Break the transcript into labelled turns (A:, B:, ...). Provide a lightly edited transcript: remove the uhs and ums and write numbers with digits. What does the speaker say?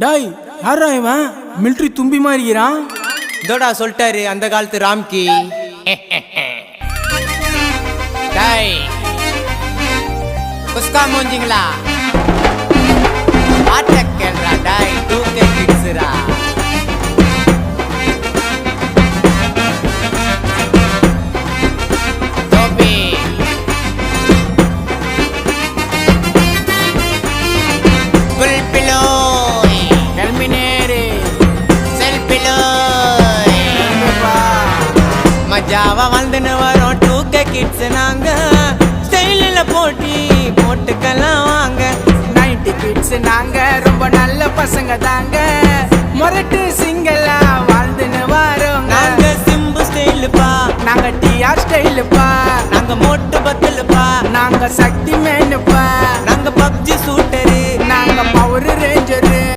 A: டாய் யாரா இவன் மிலிட்ரி தும்பி மாறிக்கிறான்.
B: இதோடா சொல்லிட்டாரு அந்த காலத்து ராம்கி. டாய் குஸ்கா மூஞ்சிங்களா ஆட்ட கேள்றா டாய் தூக்க கிட்ஸ்ரா. தோபி புல் பிலோய்
A: எல்மினேரே
B: செல்பிலோய் மஜாவா வந்துன்னு வரோம் டூக்க கிட்ஸ் நாங்க ஸ்டைலில் போட்டுக்கலாம் வாங்க.
A: 90 கிட்ஸ் நாங்க ரொம்ப நல்ல பசங்க தாங்க. மொரட்டு சிங்கலா வாழ்ந்துன்னு வரோங்க.
B: நாங்க சிம்பு ஸ்டைலுப்பா,
A: நாங்க டிஆர் ஸ்டைலுப்பா,
B: நாங்க மோட்டு பத்தலுப்பா,
A: நாங்க சக்தி மேனுப்பா.